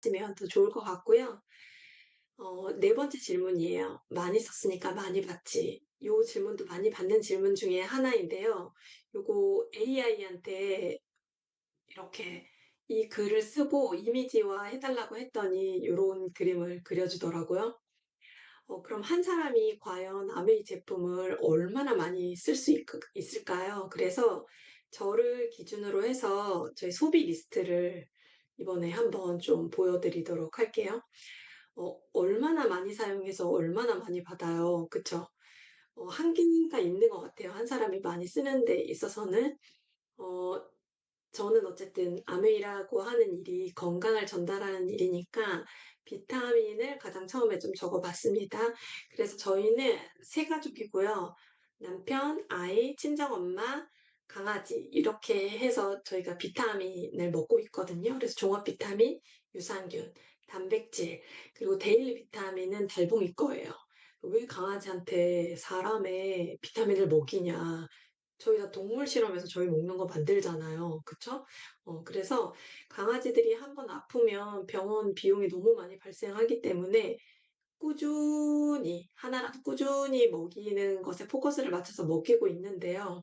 하시면 더 좋을 것 같고요. 네 번째 질문이에요. 많이 썼으니까 많이 봤지. 요 질문도 많이 받는 질문 중에 하나인데요. 요거 AI한테 이렇게 이 글을 쓰고 이미지화 해달라고 했더니 요런 그림을 그려주더라고요. 그럼 한 사람이 과연 아메이 제품을 얼마나 많이 쓸 수 있을까요? 그래서 저를 기준으로 해서 저희 소비 리스트를 이번에 한번 좀 보여드리도록 할게요. 얼마나 많이 사용해서 얼마나 많이 받아요. 그쵸? 한계가 있는 것 같아요. 한 사람이 많이 쓰는 데 있어서는. 어, 저는 어쨌든 아메이라고 하는 일이 건강을 전달하는 일이니까 비타민을 가장 처음에 좀 적어봤습니다. 그래서 저희는 세 가족이고요. 남편, 아이, 친정엄마, 강아지 이렇게 해서 저희가 비타민을 먹고 있거든요. 그래서 종합 비타민, 유산균, 단백질, 그리고 데일리 비타민은 달봉이 거예요. 왜 강아지한테 사람의 비타민을 먹이냐. 저희 다 동물 실험에서 저희 먹는 거 만들잖아요. 그쵸? 그래서 강아지들이 한번 아프면 병원 비용이 너무 많이 발생하기 때문에 꾸준히, 하나라도 꾸준히 먹이는 것에 포커스를 맞춰서 먹이고 있는데요.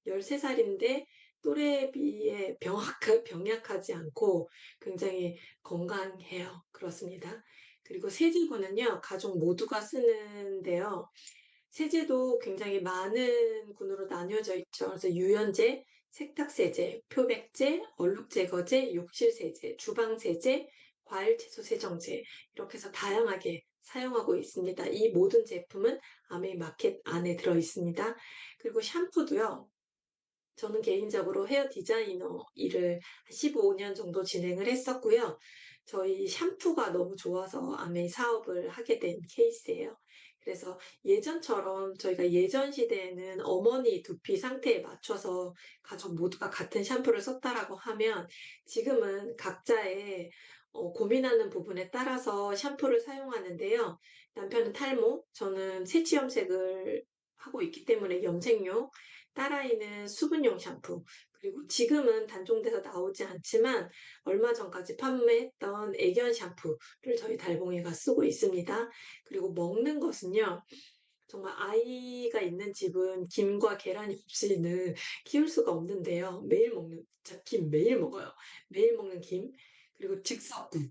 13살인데 또래에 비해 병약하지 않고 굉장히 건강해요. 그렇습니다. 그리고 세제군은요, 가족 모두가 쓰는데요. 세제도 굉장히 많은 군으로 나뉘어져 있죠. 그래서 유연제, 세탁세제, 표백제, 얼룩제거제, 욕실세제, 주방세제, 과일채소 세정제 이렇게 해서 다양하게 사용하고 있습니다. 이 모든 제품은 아메이 마켓 안에 들어 있습니다. 그리고 샴푸도요. 저는 개인적으로 헤어 디자이너 일을 15년 정도 진행을 했었고요. 저희 샴푸가 너무 좋아서 아메이 사업을 하게 된 케이스예요. 그래서 예전처럼 저희가 예전 시대에는 어머니 두피 상태에 맞춰서 가족 모두가 같은 샴푸를 썼다라고 하면 지금은 각자의 고민하는 부분에 따라서 샴푸를 사용하는데요. 남편은 탈모, 저는 새치염색을 하고 있기 때문에 염색용, 딸아이는 수분용 샴푸, 그리고 지금은 단종돼서 나오지 않지만 얼마 전까지 판매했던 애견 샴푸를 저희 달봉이가 쓰고 있습니다. 그리고 먹는 것은요, 정말 아이가 있는 집은 김과 계란이 없이는 키울 수가 없는데요. 김 매일 먹어요. 매일 먹는 김, 그리고 즉석국.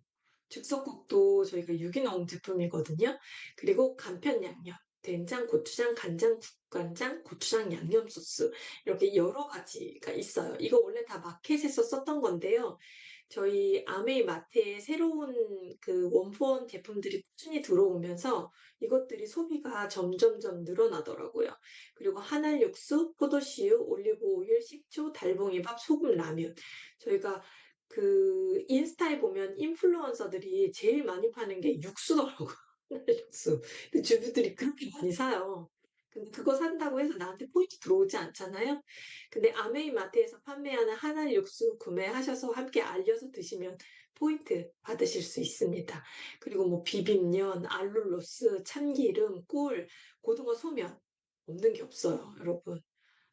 즉석국도 저희가 유기농 제품이거든요. 그리고 간편 양념, 된장, 고추장, 간장, 국간장, 고추장 양념 소스. 이렇게 여러 가지가 있어요. 이거 원래 다 마켓에서 썼던 건데요. 저희 아메이 마트에 새로운 그 원포원 제품들이 꾸준히 들어오면서 이것들이 소비가 점점점 늘어나더라고요. 그리고 한알 육수, 포도씨유, 올리브 오일, 식초, 달봉이밥, 소금, 라면. 저희가 그 인스타에 보면 인플루언서들이 제일 많이 파는 게 육수더라고요. 한알 육수. 근데 주부들이 그렇게 많이 사요. 근데 그거 산다고 해서 나한테 포인트 들어오지 않잖아요. 근데 아메이 마트에서 판매하는 한알 육수 구매하셔서 함께 알려서 드시면 포인트 받으실 수 있습니다. 그리고 뭐 비빔면, 알룰로스, 참기름, 꿀, 고등어 소면 없는 게 없어요, 여러분.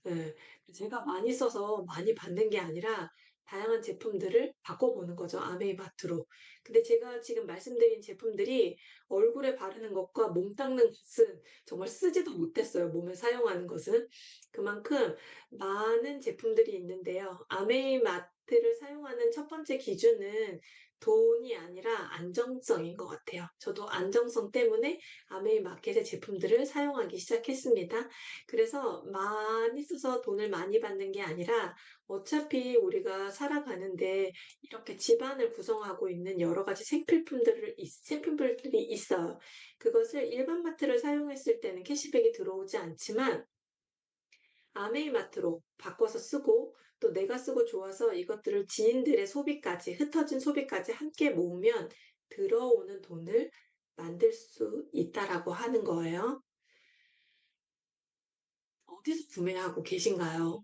예. 제가 많이 써서 많이 받는 게 아니라 다양한 제품들을 바꿔보는 거죠. 아메이마트로. 근데 제가 지금 말씀드린 제품들이 얼굴에 바르는 것과 몸 닦는 것은 정말 쓰지도 못했어요. 몸에 사용하는 것은. 그만큼 많은 제품들이 있는데요. 아메이마트를 사용하는 첫 번째 기준은 돈이 아니라 안정성인 것 같아요. 저도 안정성 때문에 아메이마켓의 제품들을 사용하기 시작했습니다. 그래서 많이 써서 돈을 많이 받는 게 아니라 어차피 우리가 살아가는데 이렇게 집안을 구성하고 있는 여러 가지 생필품들이 있어요. 그것을 일반 마트를 사용했을 때는 캐시백이 들어오지 않지만 아메이마트로 바꿔서 쓰고 또 내가 쓰고 좋아서 이것들을 지인들의 소비까지, 흩어진 소비까지 함께 모으면 들어오는 돈을 만들 수 있다라고 하는 거예요. 어디서 구매하고 계신가요?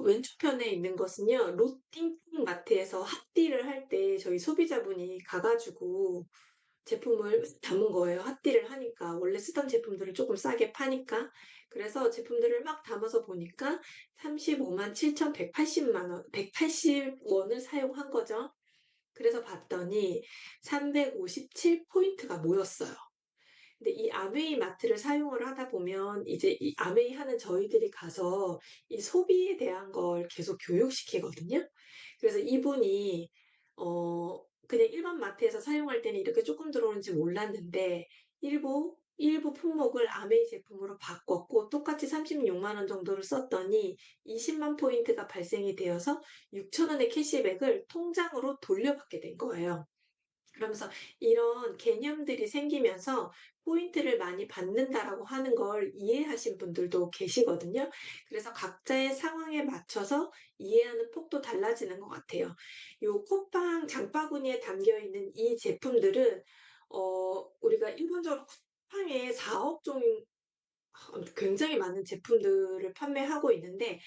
왼쪽편에 있는 것은요, 롯띵띵 마트에서 핫딜을 할 때 저희 소비자분이 가가지고 제품을 담은 거예요. 핫딜을 하니까. 원래 쓰던 제품들을 조금 싸게 파니까. 그래서 제품들을 막 담아서 보니까 35만 7,180만 원, 180원을 사용한 거죠. 그래서 봤더니 357포인트가 모였어요. 근데 이 아메이 마트를 사용을 하다 보면 이제 이 아메이 하는 저희들이 가서 이 소비에 대한 걸 계속 교육시키거든요. 그래서 이분이 그냥 일반 마트에서 사용할 때는 이렇게 조금 들어오는지 몰랐는데 일부 품목을 아메이 제품으로 바꿨고 똑같이 36만 원 정도를 썼더니 20만 포인트가 발생이 되어서 6천 원의 캐시백을 통장으로 돌려받게 된 거예요. 그러면서 이런 개념들이 생기면서 포인트를 많이 받는다라고 하는 걸 이해하신 분들도 계시거든요. 그래서 각자의 상황에 맞춰서 이해하는 폭도 달라지는 것 같아요. 요 쿠팡 장바구니에 담겨 있는 이 제품들은 우리가 일반적으로 쿠팡에 4억 종 굉장히 많은 제품들을 판매하고 있는데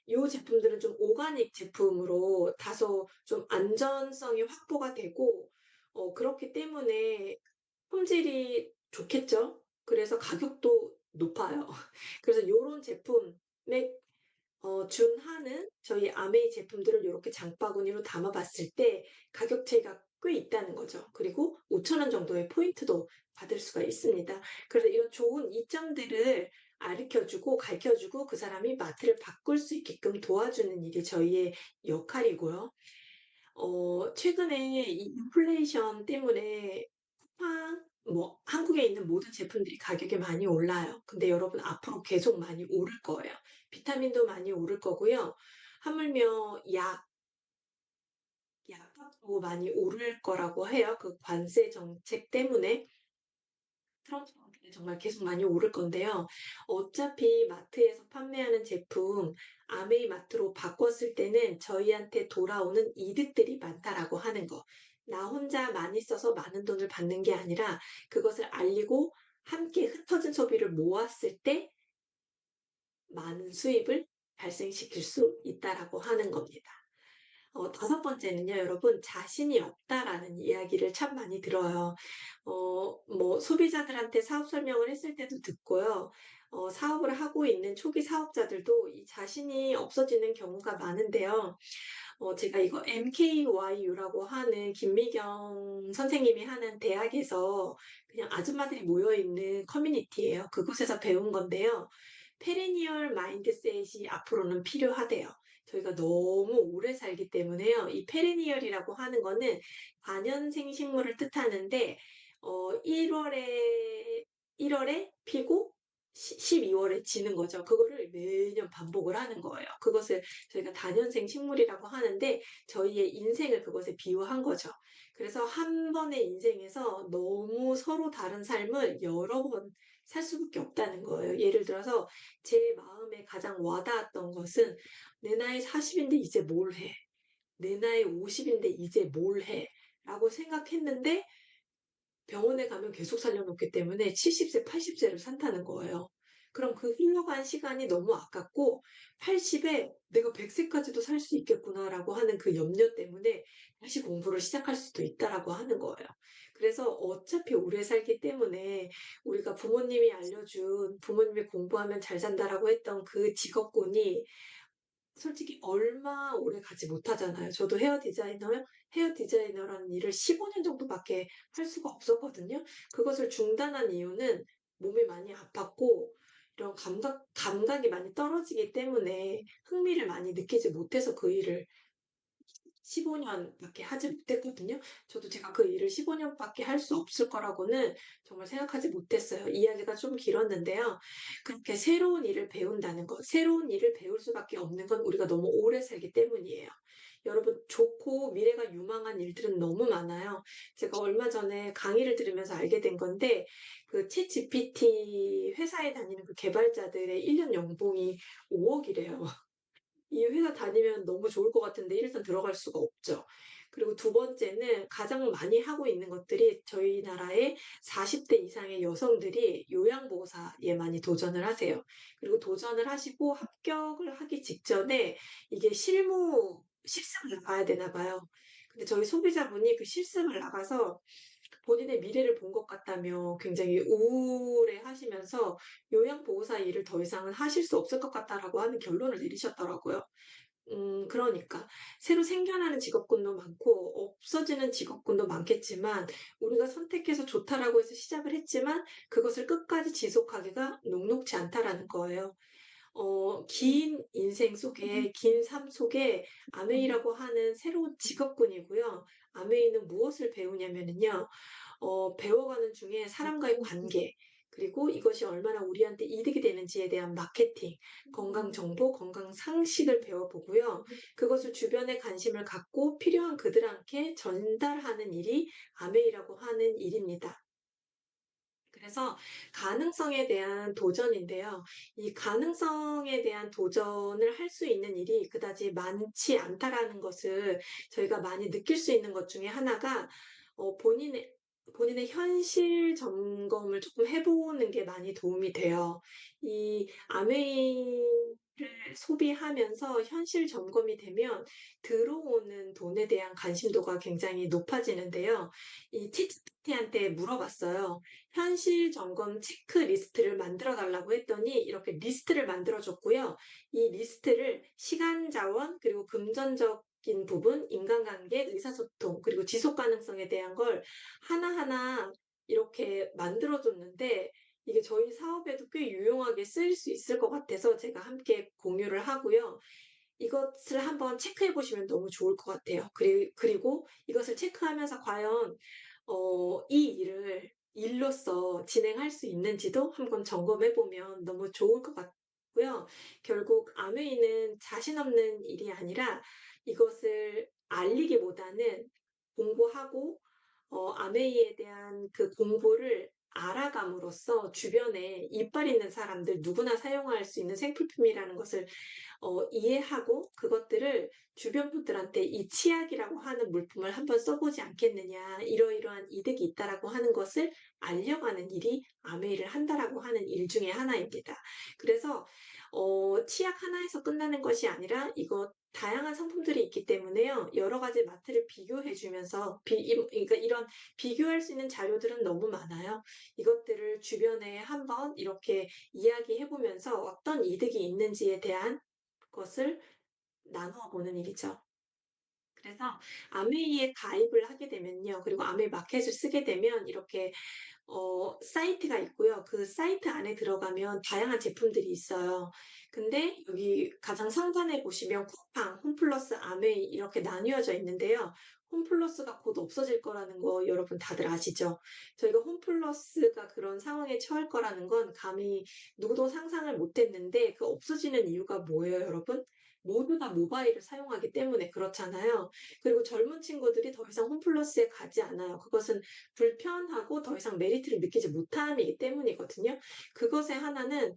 이 제품들은 좀 오가닉 제품으로 다소 좀 안전성이 확보가 되고 그렇기 때문에 품질이 좋겠죠. 그래서 가격도 높아요. 그래서 요런 제품에 준하는 저희 아메이 제품들을 이렇게 장바구니로 담아봤을 때 가격 차이가 꽤 있다는 거죠. 그리고 5천 원 정도의 포인트도 받을 수가 있습니다. 그래서 이런 좋은 이점들을 가르쳐주고 가르쳐주고 그 사람이 마트를 바꿀 수 있게끔 도와주는 일이 저희의 역할이고요. 최근에 이 인플레이션 때문에 쿠팡, 한국에 있는 모든 제품들이 가격이 많이 올라요. 근데 여러분 앞으로 계속 많이 오를 거예요. 비타민도 많이 오를 거고요. 하물며 약값도 많이 오를 거라고 해요. 그 관세 정책 때문에. 트럼프 때문에 정말 계속 많이 오를 건데요. 어차피 마트에서 판매하는 제품 아메이 마트로 바꿨을 때는 저희한테 돌아오는 이득들이 많다라고 하는 거. 나 혼자 많이 써서 많은 돈을 받는 게 아니라 그것을 알리고 함께 흩어진 소비를 모았을 때 많은 수입을 발생시킬 수 있다라고 하는 겁니다. 다섯 번째는요, 여러분, 자신이 없다라는 이야기를 참 많이 들어요. 소비자들한테 사업 설명을 했을 때도 듣고요. 사업을 하고 있는 초기 사업자들도 이 자신이 없어지는 경우가 많은데요. 제가 이거 MKYU라고 하는 김미경 선생님이 하는 대학에서 그냥 아줌마들이 모여있는 커뮤니티예요. 그곳에서 배운 건데요. 페리니얼 마인드셋이 앞으로는 필요하대요. 저희가 너무 오래 살기 때문에요. 이 페리니얼이라고 하는 거는 관연생 식물을 뜻하는데 1월에 피고 12월에 지는 거죠. 그거를 매년 반복을 하는 거예요. 그것을 저희가 다년생 식물이라고 하는데 저희의 인생을 그것에 비유한 거죠. 그래서 한 번의 인생에서 너무 서로 다른 삶을 여러 번 살 수밖에 없다는 거예요. 예를 들어서 제 마음에 가장 와닿았던 것은 내 나이 40인데 이제 뭘 해? 내 나이 50인데 이제 뭘 해? 라고 생각했는데 병원에 가면 계속 살려놓기 때문에 70세, 80세를 산다는 거예요. 그럼 그 흘러간 시간이 너무 아깝고 80에 내가 100세까지도 살 수 있겠구나라고 하는 그 염려 때문에 다시 공부를 시작할 수도 있다라고 하는 거예요. 그래서 어차피 오래 살기 때문에 우리가 부모님이 알려준 부모님이 공부하면 잘 산다라고 했던 그 직업군이 솔직히 얼마 오래 가지 못하잖아요. 저도 헤어 디자이너라는 일을 15년 정도밖에 할 수가 없었거든요. 그것을 중단한 이유는 몸이 많이 아팠고 이런 감각이 많이 떨어지기 때문에 흥미를 많이 느끼지 못해서 그 일을 15년밖에 하지 못했거든요. 저도 제가 그 일을 15년밖에 할 수 없을 거라고는 정말 생각하지 못했어요. 이야기가 좀 길었는데요. 그렇게 새로운 일을 배운다는 것, 새로운 일을 배울 수밖에 없는 건 우리가 너무 오래 살기 때문이에요. 여러분, 좋고 미래가 유망한 일들은 너무 많아요. 제가 얼마 전에 강의를 들으면서 알게 된 건데, 그 챗 GPT 회사에 다니는 그 개발자들의 1년 연봉이 5억이래요. 이 회사 다니면 너무 좋을 것 같은데 일단 들어갈 수가 없죠. 그리고 두 번째는 가장 많이 하고 있는 것들이 저희 나라의 40대 이상의 여성들이 요양보호사에 많이 도전을 하세요. 그리고 도전을 하시고 합격을 하기 직전에 이게 실습을 나가야 되나 봐요. 근데 저희 소비자분이 그 실습을 나가서 본인의 미래를 본 것 같다며 굉장히 우울해 하시면서 요양보호사 일을 더 이상은 하실 수 없을 것 같다라고 하는 결론을 내리셨더라고요. 그러니까 새로 생겨나는 직업군도 많고 없어지는 직업군도 많겠지만 우리가 선택해서 좋다라고 해서 시작을 했지만 그것을 끝까지 지속하기가 녹록지 않다라는 거예요. 긴 인생 속에 긴 삶 속에 아메이라고 하는 새로운 직업군이고요. 아메이는 무엇을 배우냐면은요. 배워가는 중에 사람과의 관계, 그리고 이것이 얼마나 우리한테 이득이 되는지에 대한 마케팅, 건강 정보, 건강 상식을 배워보고요. 그것을 주변에 관심을 갖고 필요한 그들한테 전달하는 일이 아메이라고 하는 일입니다. 그래서 가능성에 대한 도전인데요. 이 가능성에 대한 도전을 할 수 있는 일이 그다지 많지 않다라는 것을 저희가 많이 느낄 수 있는 것 중에 하나가 본인의 현실 점검을 조금 해 보는 게 많이 도움이 돼요. 이 아메이를 소비하면서 현실 점검이 되면 들어오는 돈에 대한 관심도가 굉장히 높아지는데요. 이 챗GPT한테 물어봤어요. 현실 점검 체크리스트를 만들어 달라고 했더니 이렇게 리스트를 만들어 줬고요. 이 리스트를 시간 자원 그리고 금전적인 부분, 인간관계, 의사소통 그리고 지속 가능성에 대한 걸 하나하나 이렇게 만들어 줬는데 이게 저희 사업에도 꽤 유용하게 쓰일 수 있을 것 같아서 제가 함께 공유를 하고요. 이것을 한번 체크해 보시면 너무 좋을 것 같아요. 그리고 이것을 체크하면서 과연 이 일을 일로서 진행할 수 있는지도 한번 점검해 보면 너무 좋을 것 같고요. 결국 아메이는 자신 없는 일이 아니라 이것을 알리기보다는 공부하고 아메이에 대한 그 공부를 알아감으로써 주변에 이빨 있는 사람들 누구나 사용할 수 있는 생필품이라는 것을 이해하고 그것들을 주변 분들한테 이 치약이라고 하는 물품을 한번 써보지 않겠느냐, 이러이러한 이득이 있다라고 하는 것을 알려가는 일이 아메이를 한다라고 하는 일 중에 하나입니다. 그래서 치약 하나에서 끝나는 것이 아니라 이거 다양한 상품들이 있기 때문에요. 여러 가지 마트를 비교해 주면서 그러니까 이런 비교할 수 있는 자료들은 너무 많아요. 이것들을 주변에 한번 이렇게 이야기해 보면서 어떤 이득이 있는지에 대한 것을 나누어 보는 일이죠. 그래서 아메이에 가입을 하게 되면요. 그리고 아메이 마켓을 쓰게 되면 이렇게 사이트가 있고요. 그 사이트 안에 들어가면 다양한 제품들이 있어요. 근데 여기 가장 상단에 보시면 쿠팡, 홈플러스, 아메이 이렇게 나뉘어져 있는데요. 홈플러스가 곧 없어질 거라는 거 여러분 다들 아시죠? 저희가 홈플러스가 그런 상황에 처할 거라는 건 감히 누구도 상상을 못 했는데 그 없어지는 이유가 뭐예요, 여러분? 모두 다 모바일을 사용하기 때문에 그렇잖아요. 그리고 젊은 친구들이 더 이상 홈플러스에 가지 않아요. 그것은 불편하고 더 이상 메리트를 느끼지 못함이기 때문이거든요. 그것의 하나는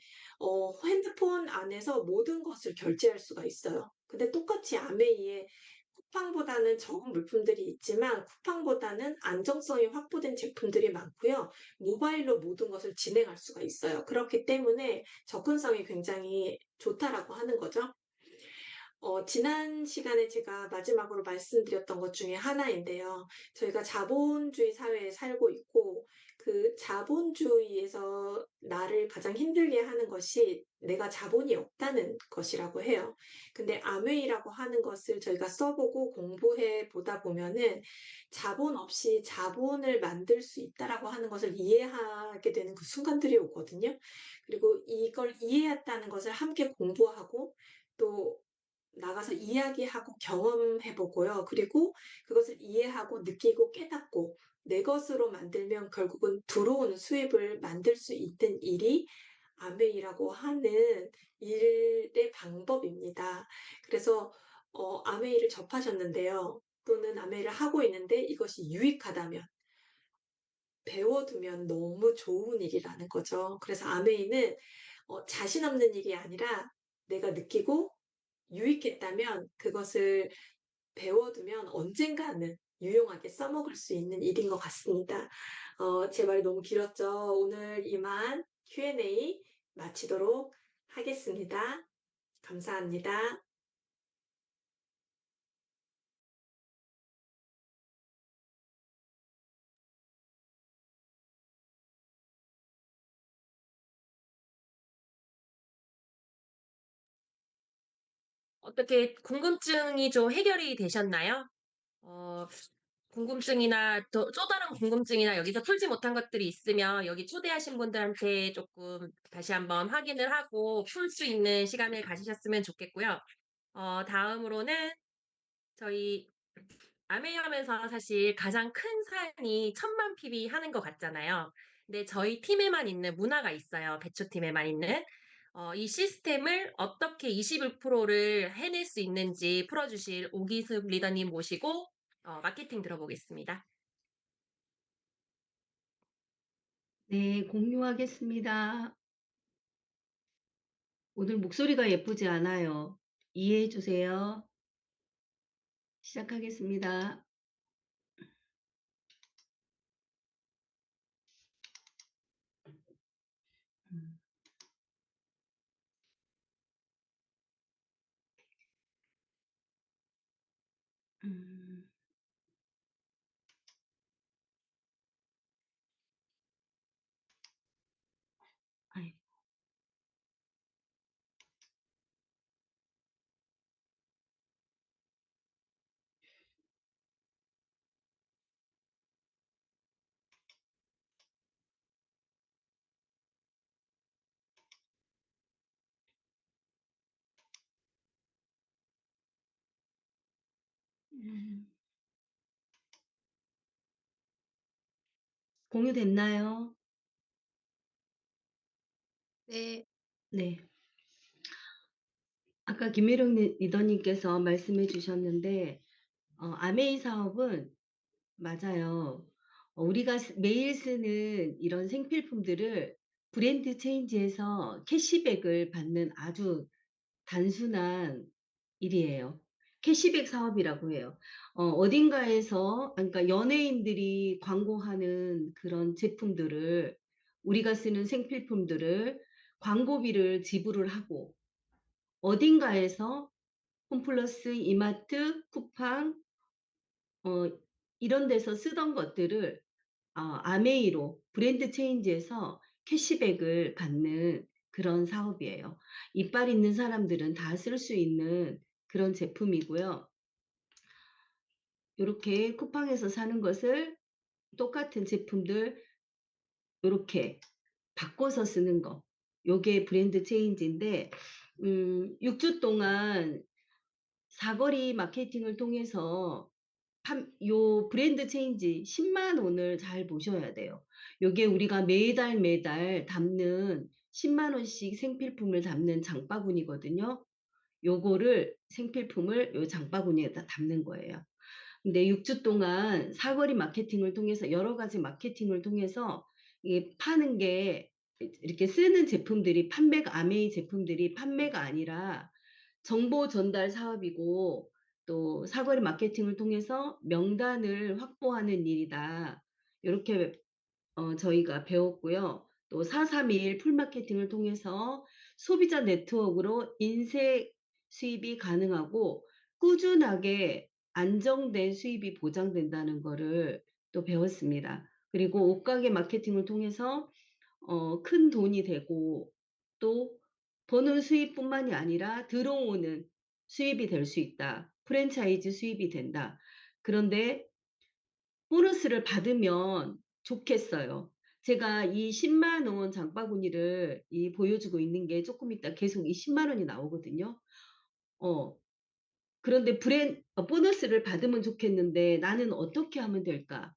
핸드폰 안에서 모든 것을 결제할 수가 있어요. 근데 똑같이 아메이에 쿠팡보다는 적은 물품들이 있지만 쿠팡보다는 안정성이 확보된 제품들이 많고요. 모바일로 모든 것을 진행할 수가 있어요. 그렇기 때문에 접근성이 굉장히 좋다라고 하는 거죠. 지난 시간에 제가 마지막으로 말씀드렸던 것 중에 하나인데요. 저희가 자본주의 사회에 살고 있고, 그 자본주의에서 나를 가장 힘들게 하는 것이 내가 자본이 없다는 것이라고 해요. 근데 아메이라고 하는 것을 저희가 써보고 공부해 보다 보면은 자본 없이 자본을 만들 수 있다라고 하는 것을 이해하게 되는 그 순간들이 오거든요. 그리고 이걸 이해했다는 것을 함께 공부하고 또 나가서 이야기하고 경험해 보고요. 그리고 그것을 이해하고 느끼고 깨닫고 내 것으로 만들면 결국은 들어오는 수입을 만들 수 있는 일이 아메이라고 하는 일의 방법입니다. 그래서 아메이를 접하셨는데요. 또는 아메이를 하고 있는데 이것이 유익하다면 배워두면 너무 좋은 일이라는 거죠. 그래서 아메이는 자신 없는 일이 아니라 내가 느끼고 유익했다면 그것을 배워두면 언젠가는 유용하게 써먹을 수 있는 일인 것 같습니다. 제 말이 너무 길었죠. 오늘 이만 Q&A 마치도록 하겠습니다. 감사합니다. 어떻게 궁금증이 좀 해결이 되셨나요? 어 궁금증이나 또 다른 궁금증이나 여기서 풀지 못한 것들이 있으면 여기 초대하신 분들한테 쪼끔 다시 한번 확인을 하고 풀 수 있는 시간을 가지셨으면 좋겠고요. 다음으로는 저희 아메이 하면서 사실 가장 큰 산이 1000만 PB 하는 것 같잖아요. 근데 저희 팀에만 있는 문화가 있어요, 배추팀에만 있는. 이 시스템을 어떻게 21%를 해낼 수 있는지 풀어 주실 오기숙 리더님 모시고 마케팅 들어보겠습니다. 네, 공유하겠습니다. 오늘 목소리가 예쁘지 않아요. 이해해 주세요. 시작하겠습니다. 음, 음, 아이, 음, 공유됐나요? 네. 네. 아까 김미령 리더님께서 말씀해 주셨는데, 아메이 사업은 맞아요. 우리가 매일 쓰는 이런 생필품들을 브랜드 체인지에서 캐시백을 받는 아주 단순한 일이에요. 캐시백 사업이라고 해요. 어딘가에서, 그러니까 연예인들이 광고하는 그런 제품들을, 우리가 쓰는 생필품들을 광고비를 지불을 하고, 어딘가에서 홈플러스, 이마트, 쿠팡, 어, 이런 데서 쓰던 것들을 아메이로 브랜드 체인지에서 캐시백을 받는 그런 사업이에요. 이빨 있는 사람들은 다 쓸 수 있는 그런 제품이고요. 이렇게 쿠팡에서 사는 것을 똑같은 제품들 이렇게 바꿔서 쓰는 거. 요게 브랜드 체인지인데 6주 동안 사거리 마케팅을 통해서 요 브랜드 체인지 10만 원을 잘 보셔야 돼요. 요게 우리가 매달 매달 담는 10만 원씩 생필품을 담는 장바구니거든요. 요거를 생필품을 요 장바구니에다 담는 거예요. 근데 6주 동안 사거리 마케팅을 통해서 여러 가지 마케팅을 통해서 이게 파는 게 이렇게 쓰는 제품들이 판매가 아메이 제품들이 판매가 아니라 정보 전달 사업이고 또 사거리 마케팅을 통해서 명단을 확보하는 일이다. 이렇게 저희가 배웠고요. 또 431 풀마케팅을 통해서 소비자 네트워크로 인쇄 수입이 가능하고 꾸준하게 안정된 수입이 보장된다는 거를 또 배웠습니다. 그리고 옷가게 마케팅을 통해서 큰 돈이 되고 또 버는 수입뿐만이 아니라 들어오는 수입이 될 수 있다. 프랜차이즈 수입이 된다. 그런데 보너스를 받으면 좋겠어요. 제가 이 10만 원 장바구니를 보여주고 있는 게 조금 있다 계속 이 10만 원이 나오거든요. 어, 그런데 보너스를 받으면 좋겠는데 나는 어떻게 하면 될까?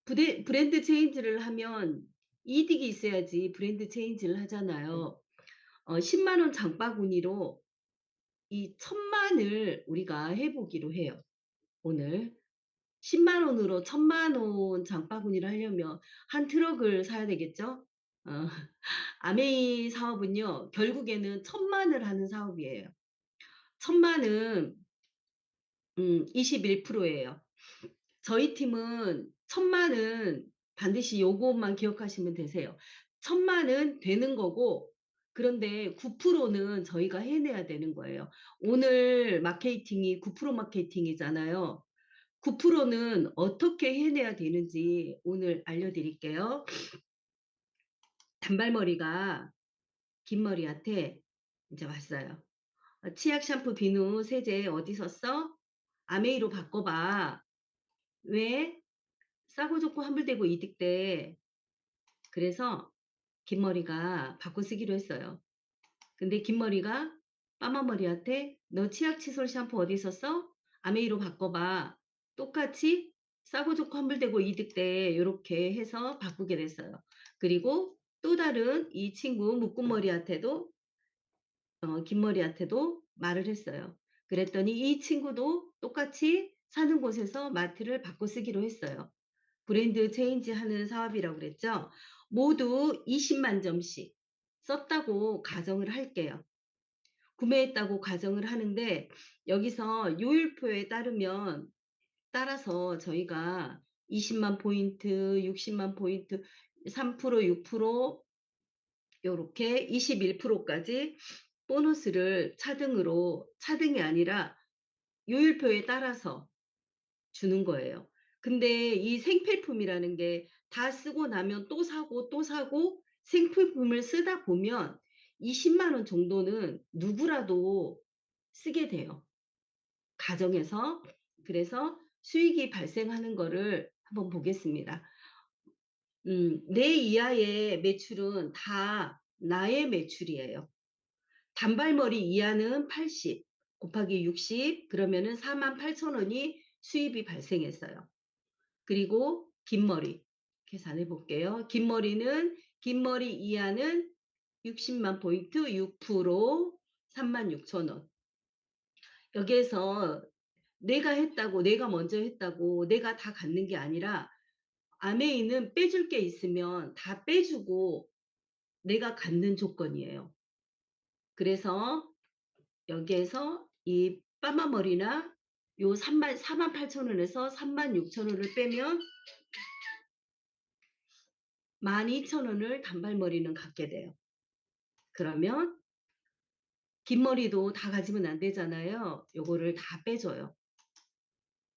브랜드 체인지를 하면 이득이 있어야지 브랜드 체인지를 하잖아요. 10만 원 장바구니로 이 1000만을 우리가 해보기로 해요. 오늘 10만 원으로 1000만 원 장바구니를 하려면 한 트럭을 사야 되겠죠? 어, 아메이 사업은요, 결국에는 1000만을 하는 사업이에요. 1000만은 21%예요. 저희 팀은 1000만은 반드시 요것만 기억하시면 되세요. 1000만은 되는 거고, 그런데 9%는 저희가 해내야 되는 거예요. 오늘 마케팅이 9% 마케팅이잖아요. 9%는 어떻게 해내야 되는지 오늘 알려드릴게요. 단발머리가 긴 머리한테 이제 왔어요. 치약, 샴푸, 비누, 세제 어디서 써? 아메이로 바꿔봐. 왜? 싸고 좋고 환불되고 이득돼. 그래서 김머리가 바꿔 쓰기로 했어요. 근데 김머리가 빠마머리한테 너 치약, 칫솔, 샴푸 어디서 써? 아메이로 바꿔봐. 똑같이 싸고 좋고 환불되고 이득돼. 요렇게 해서 바꾸게 됐어요. 그리고 또 다른 이 친구 묶음머리한테도 김머리한테도 말을 했어요. 그랬더니 이 친구도 똑같이 사는 곳에서 마트를 바꿔 쓰기로 했어요. 브랜드 체인지 하는 사업이라고 그랬죠. 모두 20만 점씩 썼다고 가정을 할게요. 구매했다고 가정을 하는데 여기서 요율표에 따라서 저희가 20만 포인트, 60만 포인트, 3%, 6% 요렇게 21%까지 보너스를 차등이 아니라 요율표에 따라서 주는 거예요. 근데 이 생필품이라는 게 다 쓰고 나면 또 사고 또 사고 생필품을 쓰다 보면 20만 원 정도는 누구라도 쓰게 돼요, 가정에서. 그래서 수익이 발생하는 거를 한번 보겠습니다. 내 이하의 매출은 다 나의 매출이에요. 단발머리 이하는 80 곱하기 60 그러면은 48,000원이 수입이 발생했어요. 그리고 긴 머리 계산해 볼게요. 긴 머리 이하는 60만 포인트 6% 36,000원. 여기에서 내가 먼저 했다고 내가 다 갖는 게 아니라 아메이는 빼줄 게 있으면 다 빼주고 내가 갖는 조건이에요. 그래서 여기에서 이 빠마머리나 요 48,000원에서 36,000원을 빼면 12,000원을 단발머리는 갖게 돼요. 그러면 긴 머리도 다 가지면 안 되잖아요. 요거를 다 빼줘요.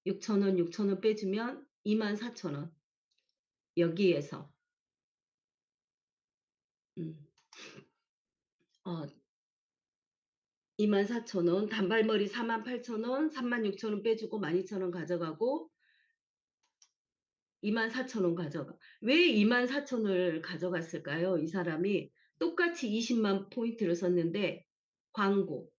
6,000원, 6,000원 빼주면 24,000원. 여기에서 음, 어, 24,000원, 단발머리 48,000원, 36,000원 빼주고 12,000원 가져가고 24,000원 가져가. 왜 24,000원을 가져갔을까요? 이 사람이 똑같이 20만 포인트를 썼는데 광고.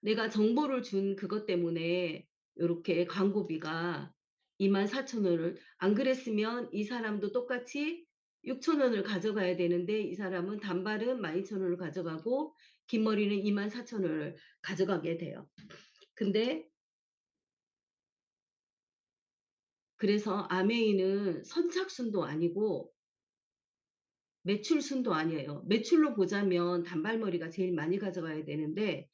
내가 정보를 준 그것 때문에 요렇게 광고비가 24,000원을 안 그랬으면 이 사람도 똑같이 6,000원을 가져가야 되는데 이 사람은 단발은 12,000원을 가져가고 긴 머리는 24,000원을 가져가게 돼요. 근데 그래서 아메이는 선착순도 아니고 매출순도 아니에요. 매출로 보자면 단발머리가 제일 많이 가져가야 되는데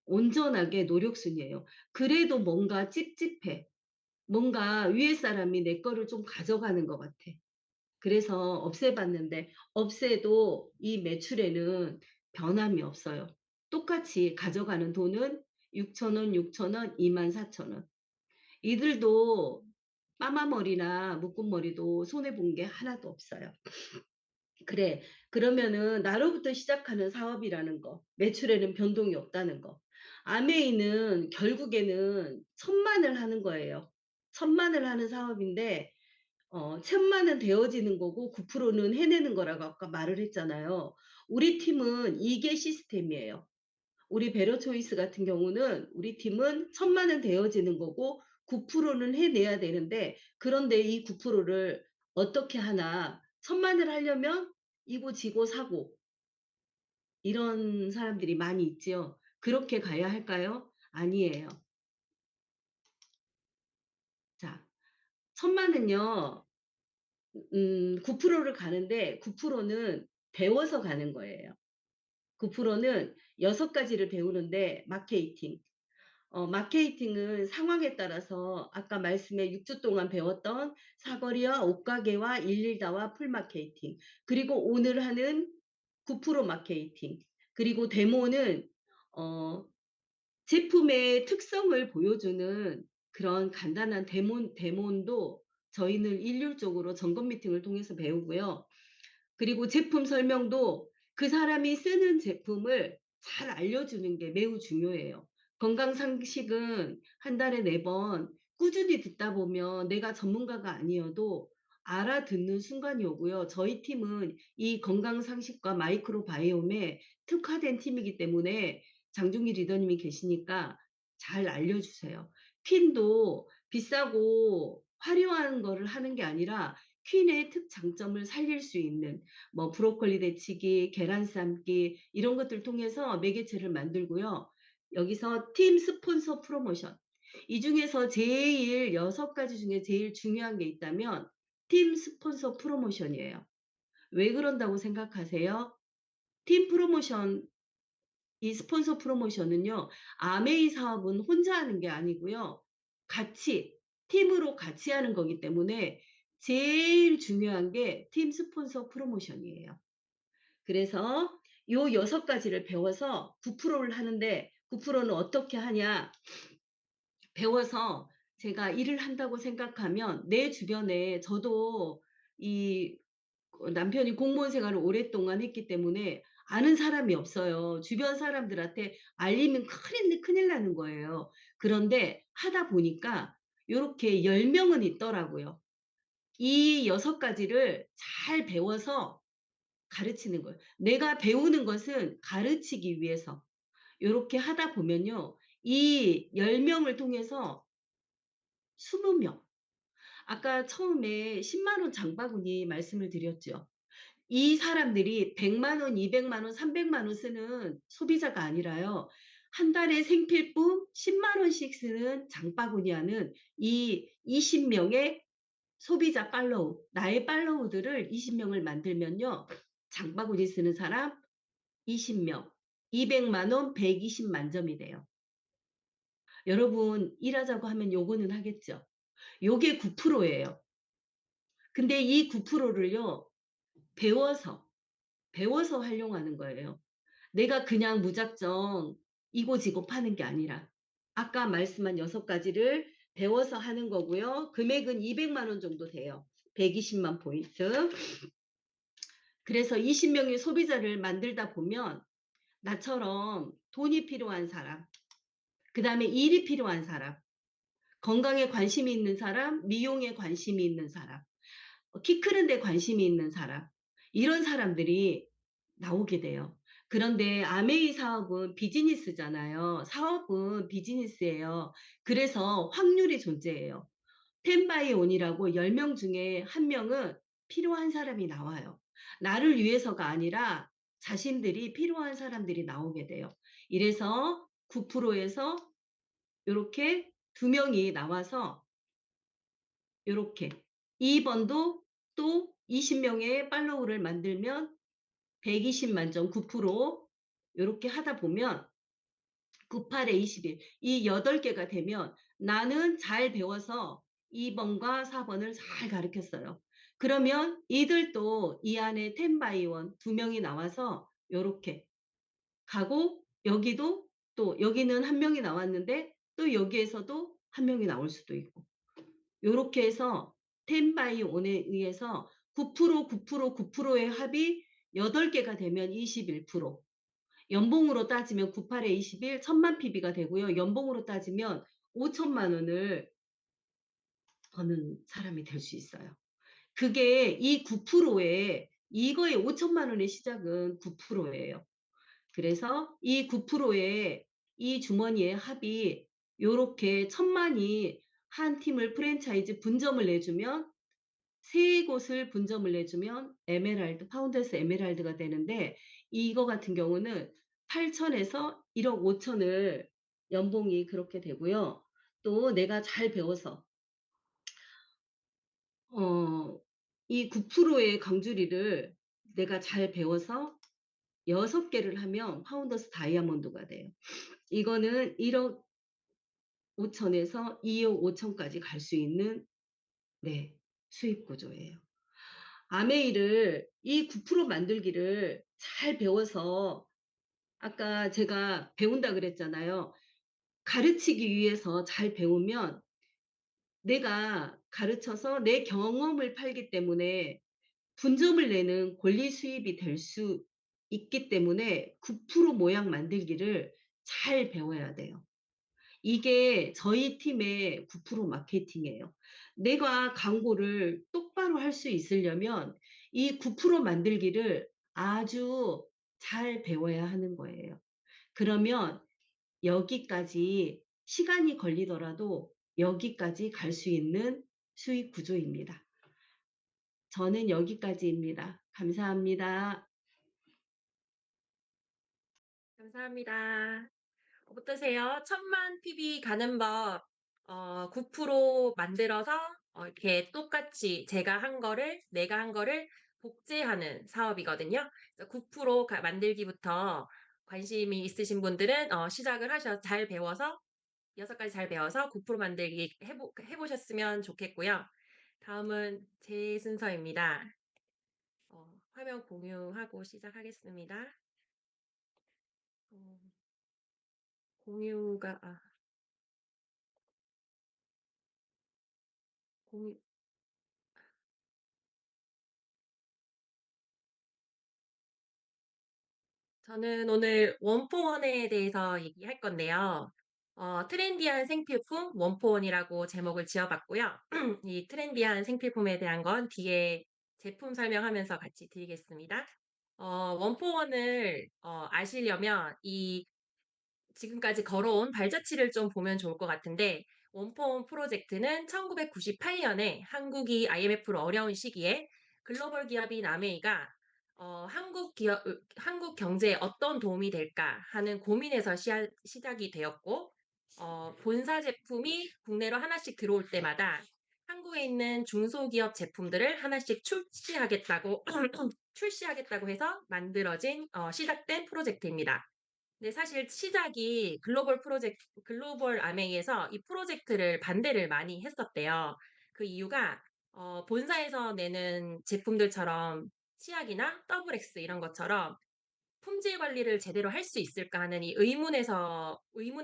온전하게 노력순이에요. 그래도 뭔가 찝찝해. 뭔가 위에 사람이 내 거를 좀 가져가는 것 같아. 그래서 없애봤는데 없애도 이 매출에는 변함이 없어요. 똑같이 가져가는 돈은 6,000원, 6,000원, 24,000원. 이들도 빠마머리나 묶음머리도 손해본 게 하나도 없어요. 그래. 그러면은 나로부터 시작하는 사업이라는 거, 매출에는 변동이 없다는 거. 아메이는 결국에는 천만을 하는 거예요. 천만을 하는 사업인데 1,000만은 되어지는 거고 9%는 해내는 거라고 아까 말을 했잖아요. 우리 팀은 이게 시스템이에요. 우리 베러초이스 같은 경우는 우리 팀은 1,000만은 되어지는 거고 9%는 해내야 되는데 그런데 이 9%를 어떻게 하나 1,000만을 하려면 이고 지고 사고 이런 사람들이 많이 있지요. 그렇게 가야 할까요? 아니에요. 자, 1,000만은요. 9%를 가는데 9%는 배워서 가는 거예요. 9%는 6가지를 배우는데 마케팅은 상황에 따라서 아까 말씀에 6주 동안 배웠던 사거리와 옷가게와 일일다와 풀마케팅 그리고 오늘 하는 9% 마케팅 그리고 데모는 어, 제품의 특성을 보여주는 그런 간단한 데몬도 저희는 일률적으로 점검 미팅을 통해서 배우고요. 그리고 제품 설명도 그 사람이 쓰는 제품을 잘 알려주는 게 매우 중요해요. 건강 상식은 한 달에 4번 꾸준히 듣다 보면 내가 전문가가 아니어도 알아듣는 순간이 오고요. 저희 팀은 이 건강 상식과 마이크로바이옴에 특화된 팀이기 때문에 장중기 리더님이 계시니까 잘 알려주세요. 퀸도 비싸고 화려한 거를 하는 게 아니라 퀸의 특장점을 살릴 수 있는 뭐 브로콜리 데치기, 계란 삶기 이런 것들 통해서 매개체를 만들고요. 여기서 팀 스폰서 프로모션. 이 중에서 제일 6가지 중에 제일 중요한 게 있다면 팀 스폰서 프로모션이에요. 왜 그런다고 생각하세요? 팀 프로모션, 이 스폰서 프로모션은요. 아메이 사업은 혼자 하는 게 아니고요. 같이 팀으로 같이 하는 거기 때문에 제일 중요한 게 팀 스폰서 프로모션이에요. 그래서 요 6가지를 배워서 9%를 하는데 9%는 어떻게 하냐? 배워서 제가 일을 한다고 생각하면 내 주변에 저도 이 남편이 공무원 생활을 오랫동안 했기 때문에 아는 사람이 없어요. 주변 사람들한테 알리면 큰일 나는 거예요. 그런데 하다 보니까 요렇게 10명은 있더라고요. 이 6가지를 잘 배워서 가르치는 거예요. 내가 배우는 것은 가르치기 위해서. 요렇게 하다 보면요. 이 10명을 통해서 20명. 아까 처음에 10만 원 장바구니 말씀을 드렸죠. 이 사람들이 100만 원, 200만 원, 300만 원 쓰는 소비자가 아니라요. 한 달에 생필품 10만 원씩 쓰는 장바구니 하는 이 20명의 소비자 팔로우, 나의 팔로우들을 20명을 만들면요. 장바구니 쓰는 사람 20명, 200만 원, 120만 점이 돼요. 여러분 일하자고 하면 요거는 하겠죠. 요게 9%예요. 근데 이 9%를요. 배워서 활용하는 거예요. 내가 그냥 무작정 이고지고 파는 게 아니라 아까 말씀한 6가지를 배워서 하는 거고요. 금액은 200만 원 정도 돼요. 120만 포인트. 그래서 20명의 소비자를 만들다 보면 나처럼 돈이 필요한 사람, 그 다음에 일이 필요한 사람, 건강에 관심이 있는 사람, 미용에 관심이 있는 사람, 키 크는 데 관심이 있는 사람, 이런 사람들이 나오게 돼요. 그런데 아메이 사업은 비즈니스잖아요. 사업은 비즈니스예요. 그래서 확률이 존재해요. 10바이 1이라고 10명 중에 1명은 필요한 사람이 나와요. 나를 위해서가 아니라 자신들이 필요한 사람들이 나오게 돼요. 이래서 9%에서 요렇게 2명이 나와서 요렇게 2번도 또 20명의 팔로우를 만들면 120만 점 9% 요렇게 하다 보면 98에 21 이 8개가 되면 나는 잘 배워서 2번과 4번을 잘 가르쳤어요. 그러면 이들도 이 안에 10바이 1 2명이 나와서 요렇게 가고 여기도 또 여기는 1명이 나왔는데 또 여기에서도 1명이 나올 수도 있고 요렇게 해서 10바이 1에 의해서 9%, 9%, 9%의 합이 8개가 되면 21%. 연봉으로 따지면 98에 21, 1000만 PB가 되고요. 연봉으로 따지면 5천만 원을 버는 사람이 될 수 있어요. 그게 이 9%에 이거의 5천만 원의 시작은 9%예요. 그래서 이 9%의 이 주머니의 합이 요렇게 1000만이 한 팀을 프랜차이즈 분점을 내주면 3곳을 분점을 내주면 에메랄드, 파운더스 에메랄드가 되는데 이거 같은 경우는 8천에서 1억 5천을 연봉이 그렇게 되고요. 또 내가 잘 배워서 이 9%의 강주리를 내가 잘 배워서 6개를 하면 파운더스 다이아몬드가 돼요. 이거는 1억 5천에서 2억 5천까지 갈 수 있는 네, 수입 구조예요. 아메이를 이 9% 만들기를 잘 배워서 아까 제가 배운다 그랬잖아요. 가르치기 위해서 잘 배우면 내가 가르쳐서 내 경험을 팔기 때문에 분점을 내는 권리 수입이 될 수 있기 때문에 9% 모양 만들기를 잘 배워야 돼요. 이게 저희 팀의 9% 마케팅이에요. 내가 광고를 똑바로 할 수 있으려면 이 9% 만들기를 아주 잘 배워야 하는 거예요. 그러면 여기까지 시간이 걸리더라도 여기까지 갈 수 있는 수익 구조입니다. 저는 여기까지입니다. 감사합니다. 감사합니다. 어떠세요? 1000만 PB 가는 법, 9% 만들어서 이렇게 똑같이 내가 한 거를 복제하는 사업이거든요. 그래서 9% 만들기부터 관심이 있으신 분들은 시작을 잘 배워서 6가지 잘 배워서 9% 만들기 해보셨으면 좋겠고요. 다음은 제 순서입니다. 화면 공유하고 시작하겠습니다. 어, 공유가, 공유, 저는 오늘 원포원에 대해서 얘기할 건데요. 트렌디한 생필품 원포원이라고 제목을 지어봤고요. 이 트렌디한 생필품에 대한 건 뒤에 제품 설명하면서 같이 드리겠습니다. 원포원을 아시려면 지금까지 걸어온 발자취를 좀 보면 좋을 것 같은데, 원포원 프로젝트는 1998년에 한국이 IMF로 어려운 시기에 글로벌 기업인 아메이가 한국 경제에 어떤 도움이 될까 하는 고민에서 시작이 되었고, 본사 제품이 국내로 하나씩 들어올 때마다 한국에 있는 중소기업 제품들을 하나씩 출시하겠다고 해서 시작된 프로젝트입니다. 근데 사실 시작이 글로벌 아메이에서 이 프로젝트를 반대를 많이 했었대요. 그 이유가 본사에서 내는 제품들처럼 치약이나 더블 X 이런 것처럼 품질 관리를 제대로 할 수 있을까 하는 이 의문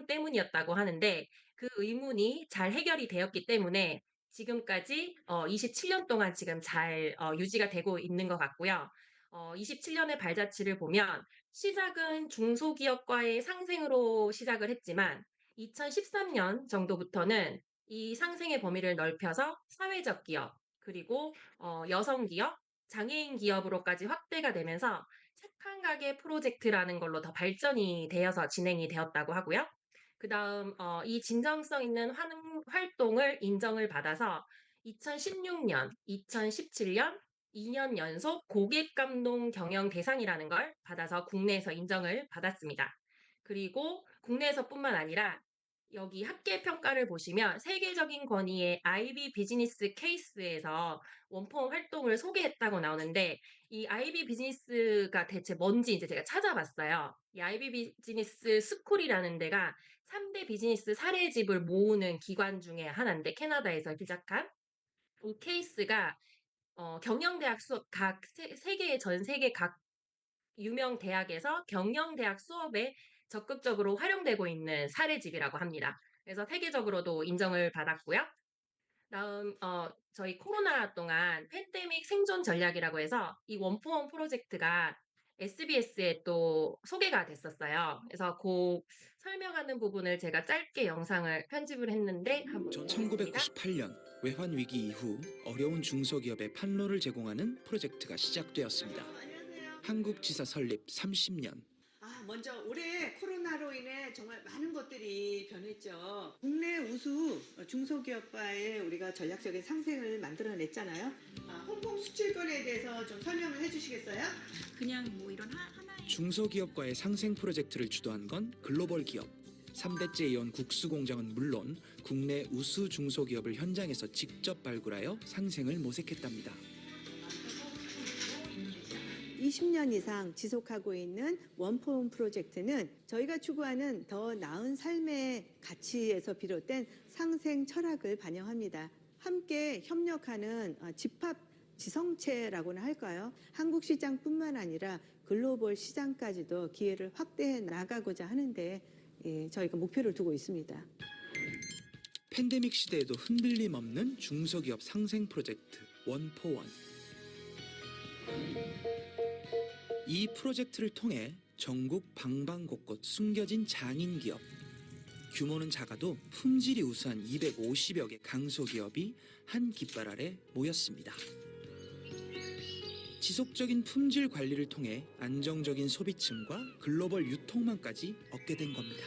때문이었다고 하는데, 그 의문이 잘 해결이 되었기 때문에 지금까지 27년 동안 지금 잘 유지가 되고 있는 것 같고요. 27년의 발자취를 보면 시작은 중소기업과의 상생으로 시작을 했지만 2013년 정도부터는 이 상생의 범위를 넓혀서 사회적 기업, 그리고 여성 기업, 장애인 기업으로까지 확대가 되면서 착한 가게 프로젝트라는 걸로 더 발전이 되어서 진행이 되었다고 하고요. 그다음 이 진정성 있는 활동을 인정을 받아서 2016년, 2017년 2년 연속 고객 감동 경영 대상이라는 걸 받아서 국내에서 인정을 받았습니다. 그리고 국내에서뿐만 아니라 여기 합계 평가를 보시면 세계적인 권위의 IB 비즈니스 케이스에서 원포 활동을 소개했다고 나오는데, 이 IB 비즈니스가 대체 뭔지 이제 제가 찾아봤어요. 이 IB 비즈니스 스쿨이라는 데가 3대 비즈니스 사례집을 모으는 기관 중에 하나인데, 캐나다에서 시작한 이 케이스가 경영대학 수업 세계의 전 세계 각 유명 대학에서 경영대학 수업에 적극적으로 활용되고 있는 사례집이라고 합니다. 그래서 세계적으로도 인정을 받았고요. 다음 저희 코로나 동안 팬데믹 생존 전략이라고 해서 이 원포원 프로젝트가 SBS에 또 소개가 됐었어요. 그래서 그 설명하는 부분을 제가 짧게 영상을 편집을 했는데 한번 보겠습니다. 1998년 외환 위기 이후 어려운 중소기업에 판로를 제공하는 프로젝트가 시작되었습니다. 한국지사 설립 30년. 먼저 올해 코로나로 인해 정말 많은 것들이 변했죠. 국내 우수 중소기업과의 우리가 전략적인 상생을 만들어냈잖아요. 홍콩 수출 거래에 대해서 좀 설명을 해주시겠어요? 그냥 뭐 이런 하나의 중소기업과의 상생 프로젝트를 주도한 건 글로벌 기업. 3대째 이온 국수 공장은 물론 국내 우수 중소기업을 현장에서 직접 발굴하여 상생을 모색했답니다. 20년 이상 지속하고 있는 원포원 프로젝트는 저희가 추구하는 더 나은 삶의 가치에서 비롯된 상생 철학을 반영합니다. 함께 협력하는 집합 지성체라고나 할까요? 한국 시장뿐만 아니라 글로벌 시장까지도 기회를 확대해 나가고자 하는데 저희가 목표를 두고 있습니다. 팬데믹 시대에도 흔들림 없는 중소기업 상생 프로젝트 원포원. 이 프로젝트를 통해 전국 방방곳곳 숨겨진 장인 기업, 규모는 작아도 품질이 우수한 250여 개 강소기업이 한 깃발 아래 모였습니다. 지속적인 품질 관리를 통해 안정적인 소비층과 글로벌 유통망까지 얻게 된 겁니다.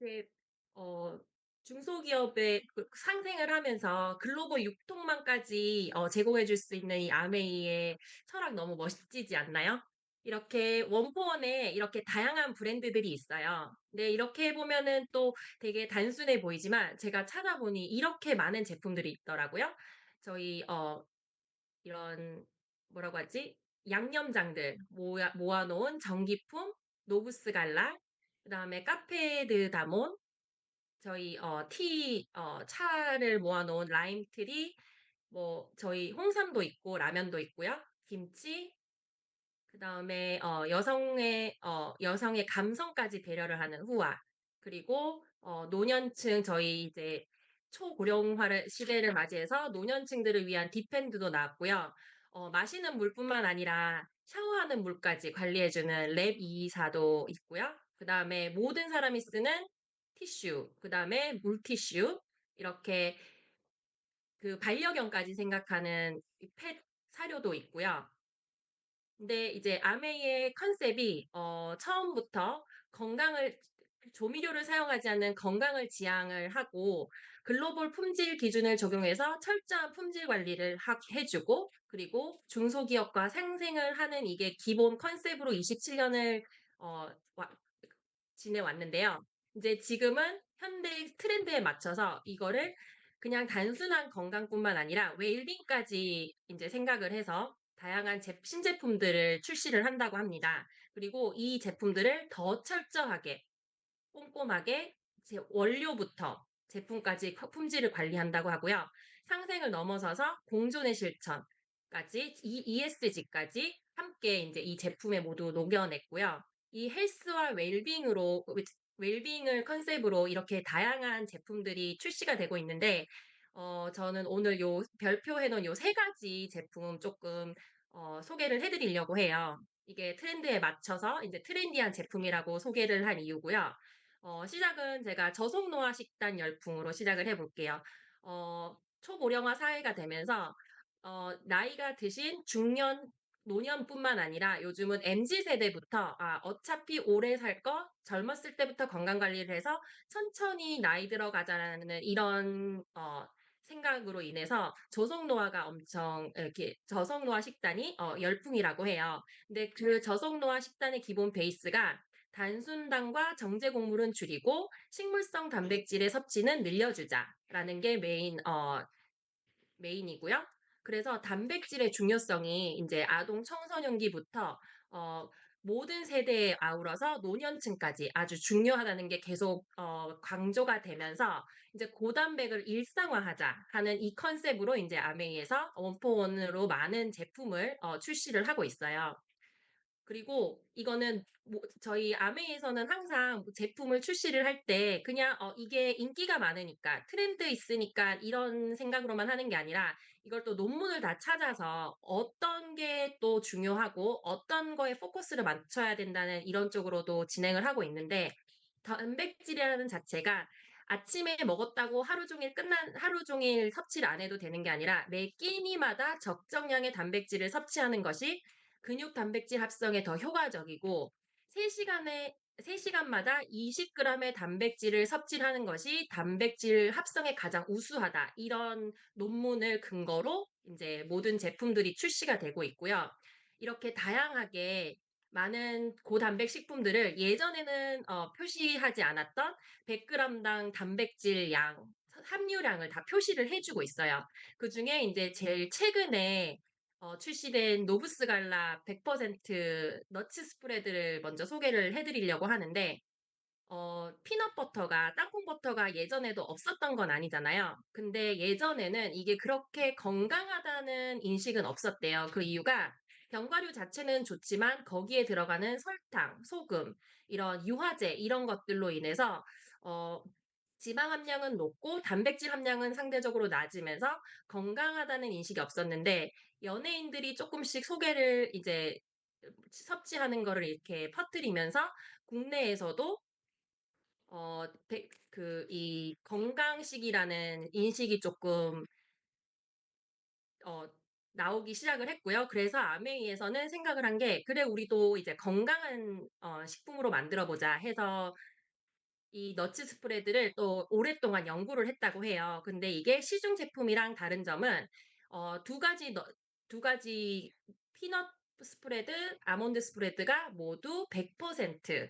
이제 어 중소기업의 상생을 하면서 글로벌 유통망까지 제공해 줄 수 있는 이 아메이의 철학 너무 멋지지 않나요? 이렇게 원포원에 이렇게 다양한 브랜드들이 있어요. 근데 이렇게 보면은 또 되게 단순해 보이지만 제가 찾아보니 이렇게 많은 제품들이 있더라고요. 저희 이런 뭐라고 하지? 양념장들 모아 놓은 전기품, 노브스 갈라, 그다음에 카페 드 다몬, 저희 차를 모아 놓은 라임트리, 뭐 저희 홍삼도 있고 라면도 있고요. 김치, 그다음에 여성의 감성까지 배려를 하는 후아. 그리고 노년층 저희 이제 초고령화를 시대를 맞이해서 노년층들을 위한 디펜드도 나왔고요. 마시는 물뿐만 아니라 샤워하는 물까지 관리해 주는 랩224도 있고요. 그다음에 모든 사람이 쓰는 티슈, 그다음에 물티슈, 이렇게 그 반려견까지 생각하는 이 펫 사료도 있고요. 근데 이제 아메이의 컨셉이 처음부터 건강을 조미료를 사용하지 않는 건강을 지향을 하고 글로벌 품질 기준을 적용해서 철저한 품질 관리를 해 주고, 그리고 중소기업과 상생을 하는 이게 기본 컨셉으로 27 년을 어 와 지내왔는데요. 이제 지금은 현대 트렌드에 맞춰서 이거를 그냥 단순한 건강뿐만 아니라 웰빙까지 인제 생각을 해서 다양한 신제품들을 출시를 한다고 합니다. 그리고 이 제품들을 더 철저하게 꼼꼼하게 원료부터 제품까지 품질을 관리한다고 하고요. 상생을 넘어서서 공존의 실천까지, 이 ESG까지 함께 인제 이 제품에 모두 녹여냈고요. 이 헬스와 웰빙을 컨셉으로 이렇게 다양한 제품들이 출시가 되고 있는데, 저는 오늘 요 별표해 놓은 요 3 가지 제품 쪼끔 소개를 해 드리려고 해요. 이게 트렌드에 맞춰서 인제 트렌디한 제품이라고 소개를 한 이유고요. 시작은 제가 저속노화 식단 열풍으로 시작을 해 볼게요. 초고령화 사회가 되면서 나이가 드신 중년, 노년뿐만 아니라 요즘은 MZ 세대부터 '아 어차피 오래 살 거 젊었을 때부터 건강 관리를 해서 천천히 나이 들어가자.'라는 이런 생각으로 인해서 저속노화가 엄청 이렇게 저속노화 식단이 열풍이라고 해요. 근데 그 저속노화 식단의 기본 베이스가 단순당과 정제 곡물은 줄이고 식물성 단백질의 섭취는 늘려주자라는 게 메인이고요. 그래서 단백질의 중요성이 인제 아동 청소년기부터 어 모든 세대에 아우러서 노년층까지 아주 중요하다는 게 계속 강조가 되면서 이제 '고단백을 일상화하자.' 하는 이 컨셉으로 인제 아메이에서 원포원으로 많은 제품을 출시를 하고 있어요. 그리고 이거는 저희 아메이에서는 항상 제품을 출시를 할 때 그냥 이게 인기가 많으니까 트렌드 있으니까 이런 생각으로만 하는 게 아니라 이걸 또 논문을 다 찾아서 어떤 게 또 중요하고 어떤 거에 포커스를 맞춰야 된다는 이런 쪽으로도 진행을 하고 있는데, 단백질이라는 자체가 아침에 먹었다고 하루 종일 섭취를 안 해도 되는 게 아니라 매 끼니마다 적정량의 단백질을 섭취하는 것이 근육 단백질 합성에 더 효과적이고, 3 시간마다 20 그램의 단백질을 섭취를 하는 것이 단백질 합성에 가장 우수하다. 이런 논문을 근거로 인제 모든 제품들이 출시가 되고 있고요. 이렇게 다양하게 많은 고단백 식품들을 예전에는 표시하지 않았던 100 그램당 단백질 함유량을 다 표시를 해 주고 있어요. 그중에 인제 제일 최근에 출시된 노브스 갈라 100% 너츠 스프레드를 먼저 소개를 해 드리려고 하는데, 피넛버터가 땅콩 버터가 예전에도 없었던 건 아니잖아요. 근데 예전에는 이게 그렇게 건강하다는 인식은 없었대요. 그 이유가 견과류 자체는 좋지만 거기에 들어가는 설탕, 소금, 이런 유화제 이런 것들로 인해서 어 지방 함량은 높고 단백질 함량은 상대적으로 낮으면서 건강하다는 인식이 없었는데 연예인들이 쪼끔씩 소개를 이제 섭취하는 거를 이렇게 퍼뜨리면서 국내에서도 이 건강식이라는 인식이 쪼끔 어 나오기 시작을 했고요. 그래서 아메이에서는 생각을 한 게 '그래 우리도 이제 건강한 식품으로 만들어 보자.' 해서 이 너츠 스프레드를 또 오랫동안 연구를 했다고 해요. 근데 이게 시중 제품이랑 다른 점은 두 가지 피넛 스프레드, 아몬드 스프레드가 모두 100%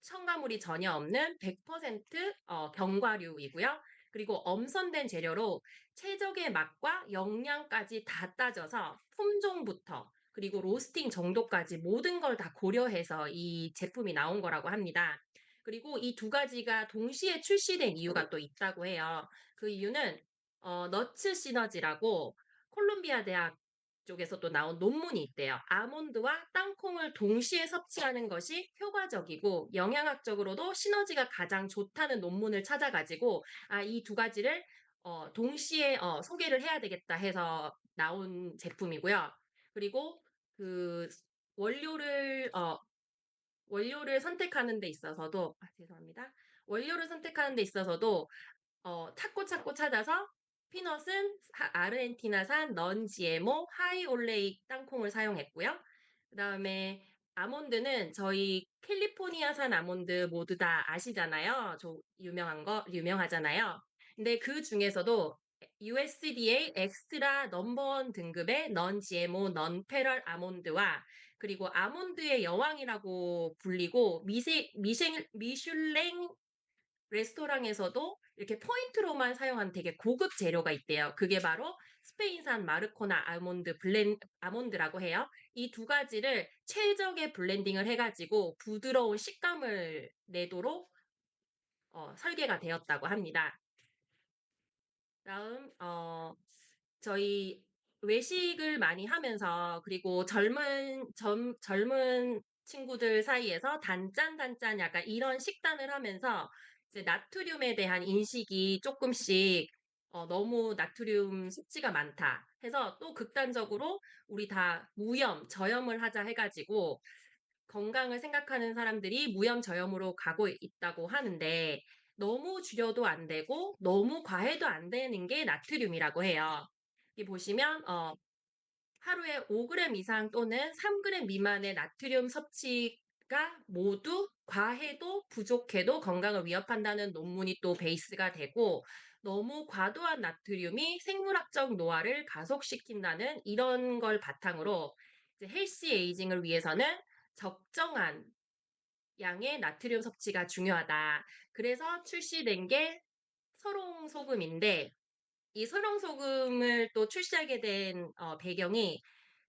첨가물이 전혀 없는 100% 견과류이고요. 그리고 엄선된 재료로 최적의 맛과 영양까지 다 따져서 품종부터 그리고 로스팅 정도까지 모든 걸 다 고려해서 이 제품이 나온 거라고 합니다. 그리고 이 두 가지가 동시에 출시된 이유가 또 있다고 해요. 그 이유는 너츠 시너지라고 콜롬비아 대학 쪽에서 또 나온 논문이 있대요. 아몬드와 땅콩을 동시에 섭취하는 것이 효과적이고 영양학적으로도 시너지가 가장 좋다는 논문을 찾아 가지고 이 두 가지를 동시에 소개를 해야 되겠다 해서 나온 제품이고요. 그리고 그 원료를 선택하는 데 있어서도 죄송합니다. 원료를 선택하는 데 있어서도 찾고 찾아서 피넛은 아르헨티나산 넌 GMO 하이 올레익 땅콩을 사용했고요. 그다음에 아몬드는 저희 캘리포니아산 아몬드 모두 다 아시잖아요. 유명하잖아요. 근데 그중에서도 USDA 엑스트라 넘버 1 등급의 넌 GMO 넌 페럴 아몬드와 그리고 아몬드의 여왕이라고 불리고 미슐랭 레스토랑에서도 이렇게 포인트로만 사용한 되게 고급 재료가 있대요. 그게 바로 스페인산 마르코나 아몬드라고 해요. 이 두 가지를 최적의 블렌딩을 해 가지고 부드러운 식감을 내도록 설계가 되었다고 합니다. 다음 저희 외식을 많이 하면서 그리고 젊은 친구들 사이에서 단짠 약간 이런 식단을 하면서 이제 나트륨에 대한 인식이 쪼끔씩 '너무 나트륨 섭취가 많다.' 해서 또 극단적으로 '우리 다 무염, 저염을 하자.' 해 가지고 건강을 생각하는 사람들이 무염 저염으로 가고 있다고 하는데 너무 줄여도 안 되고 너무 과해도 안 되는 게 나트륨이라고 해요. 여기 보시면 하루에 5g 이상 또는 3g 미만의 나트륨 섭취가 모두 과해도 부족해도 건강을 위협한다는 논문이 또 베이스가 되고 너무 과도한 나트륨이 생물학적 노화를 가속시킨다는 이런 걸 바탕으로 이제 헬시 에이징을 위해서는 적정한 양의 나트륨 섭취가 중요하다. 그래서 출시된 게 설홍소금인데 이 설홍소금을 또 출시하게 된 배경이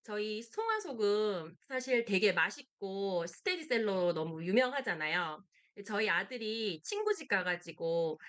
저희 송화소금 사실 되게 맛있고 스테디셀러로 너무 유명하잖아요. 저희 아들이 친구 집 가 가지고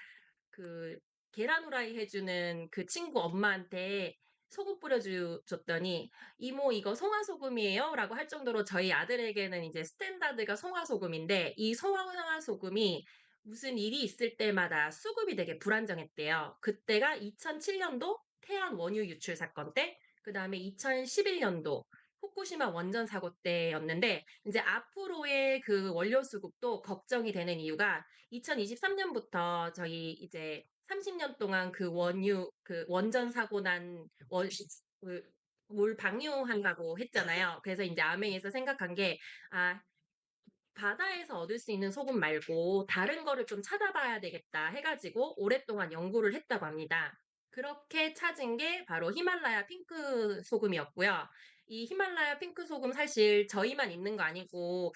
그 계란 후라이 해 주는 그 친구 엄마한테 소금 뿌려 줬더니 "이모 이거 송화소금이에요?"라고 할 정도로 저희 아들에게는 이제 스탠다드가 송화소금인데 이 송화소금이 무슨 일이 있을 때마다 수급이 되게 불안정했대요. 그때가 2007 년도 태안 원유 유출 사건 때 그다음에 2011 년도 후쿠시마 원전 사고 때였는데 인제 앞으로의 그 원료 수급도 걱정이 되는 이유가 2023 년부터 저희 이제 30년 동안 그 원전 사고 난 물 방류한다고 했잖아요. 그래서 인제 아메이에서 생각한 게 '아 바다에서 얻을 수 있는 소금 말고 다른 거를 좀 찾아봐야 되겠다.' 해 가지고 오랫동안 연구를 했다고 합니다. 그렇게 찾은 게 바로 히말라야 핑크 소금이었고요. 이 히말라야 핑크 소금 사실 저희만 있는 거 아니고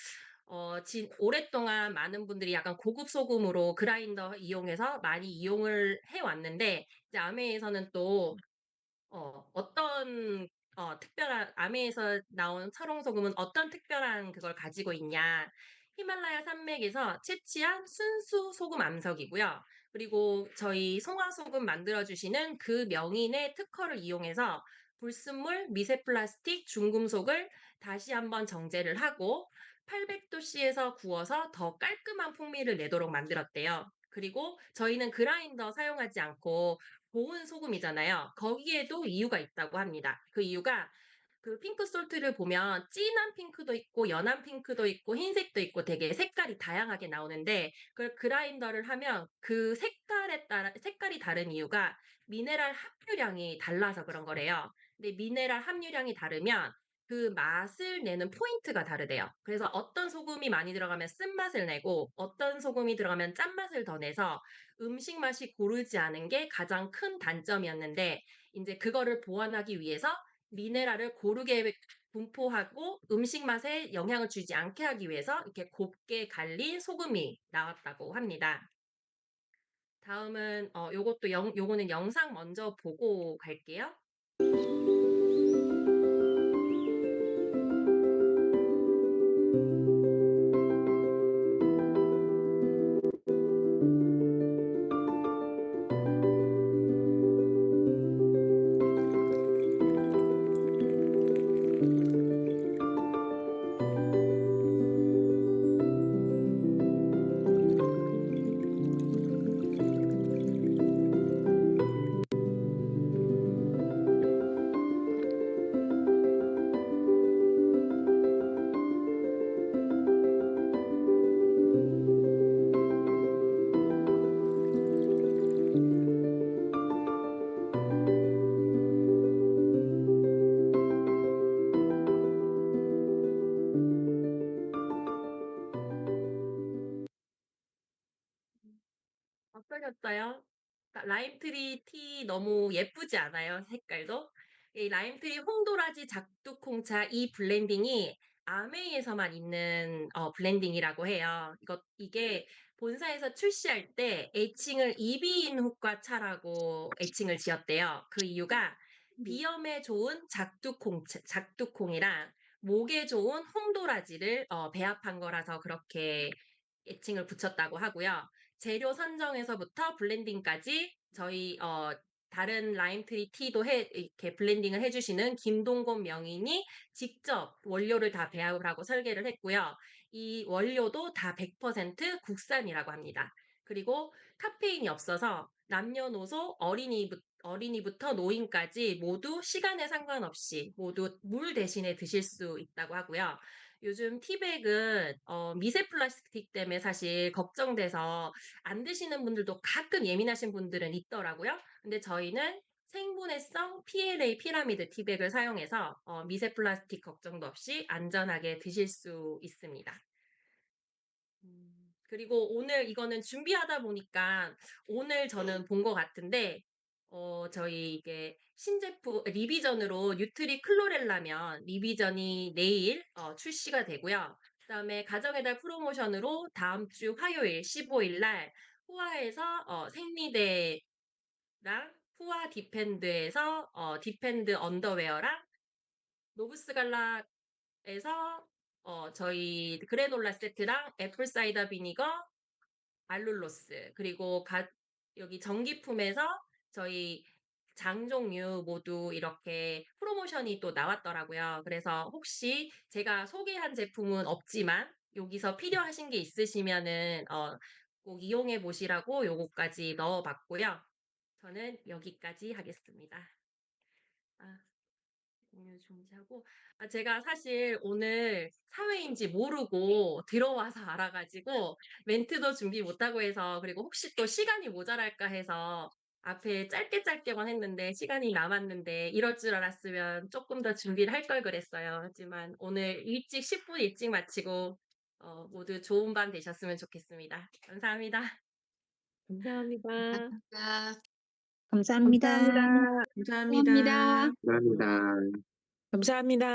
오랫동안 많은 분들이 약간 고급 소금으로 그라인더 이용해서 많이 이용을 해 왔는데 이제 아메에서는 또 어떤 특별한 아메에서 나온 철옹소금은 어떤 특별한 그걸 가지고 있냐. 히말라야 산맥에서 채취한 순수 소금 암석이고요. 그리고 저희 송화소금 만들어 주시는 그 명인의 특허를 이용해서 불순물, 미세 플라스틱, 중금속을 다시 한번 정제를 하고 800도씨에서 구워서 더 깔끔한 풍미를 내도록 만들었대요. 그리고 저희는 그라인더 사용하지 않고 고운 소금이잖아요. 거기에도 이유가 있다고 합니다. 그 이유가 그 핑크 솔트를 보면 진한 핑크도 있고 연한 핑크도 있고 흰색도 있고 되게 색깔이 다양하게 나오는데 그걸 그라인더를 하면 그 색깔에 따라 색깔이 다른 이유가 미네랄 함유량이 달라서 그런 거래요. 근데 미네랄 함유량이 다르면 그 맛을 내는 포인트가 다르대요. 그래서 어떤 소금이 많이 들어가면 쓴맛을 내고 어떤 소금이 들어가면 짠맛을 더 내서 음식 맛이 고르지 않은 게 가장 큰 단점이었는데 인제 그거를 보완하기 위해서 미네랄을 고르게 분포하고 음식 맛에 영향을 주지 않게 하기 위해서 이렇게 곱게 갈린 소금이 나왔다고 합니다. 다음은 요것도 요거는 영상 먼저 보고 갈게요. 어떠셨어요? 라임트리 티 너무 예쁘지 않아요? 색깔도? 이 라임트리 홍도라지 작두콩차 이 블렌딩이 아메이에서만 있는 블렌딩이라고 해요. 이게 본사에서 출시할 때 애칭을 이비인 후과 차라고 애칭을 지었대요. 그 이유가 비염에 좋은 작두콩이랑 목에 좋은 홍도라지를 배합한 거라서 그렇게 애칭을 붙였다고 하고요. 재료 선정에서부터 블렌딩까지 저희 다른 라임트리 티도 이렇게 블렌딩을 해 주시는 김동건 명인이 직접 원료를 다 배합을 하고 설계를 했고요. 이 원료도 다 100% 국산이라고 합니다. 그리고 카페인이 없어서 남녀노소 어린이부터 노인까지 모두 시간에 상관없이 모두 물 대신에 드실 수 있다고 하고요. 요즘 티백은 미세 플라스틱 때문에 사실 걱정돼서 안 드시는 분들도 가끔 예민하신 분들은 있더라고요. 근데 저희는 생분해성 PLA 피라미드 티백을 사용해서 미세 플라스틱 걱정도 없이 안전하게 드실 수 있습니다. 그리고 오늘 이거는 준비하다 보니까 오늘 저는 본 것 같은데 저희 이게 신제품 리비전으로 뉴트리 클로렐라면 리비전이 내일 출시가 되고요. 그다음에 가정의 달 프로모션으로 다음 주 화요일 15일 날 후아에서 생리대랑 후아 디펜드에서 디펜드 언더웨어랑 노브스갈라에서 저희 그래놀라 세트랑 애플 사이다 비니거 알룰로스 그리고 여기 전기품에서 저희 장 종류 모두 이렇게 프로모션이 또 나왔더라고요. 그래서 혹시 제가 소개한 제품은 없지만 여기서 필요하신 게 있으시면은 꼭 이용해 보시라고 요거까지 넣어 봤고요. 저는 여기까지 하겠습니다. 아. 공유 중지하고 제가 사실 오늘 사회인지 모르고 들어와서 알아 가지고 멘트도 준비 못하고 해서 그리고 혹시 또 시간이 모자랄까 해서 앞에 짧게 짧게만 했는데 시간이 남았는데 이럴 줄 알았으면 조금 더 준비를 할 걸 그랬어요. 하지만 오늘 10분 일찍 마치고 모두 좋은 밤 되셨으면 좋겠습니다. 감사합니다. 감사합니다. 감사합니다. 감사합니다. 감사합니다. 감사합니다. 감사합니다.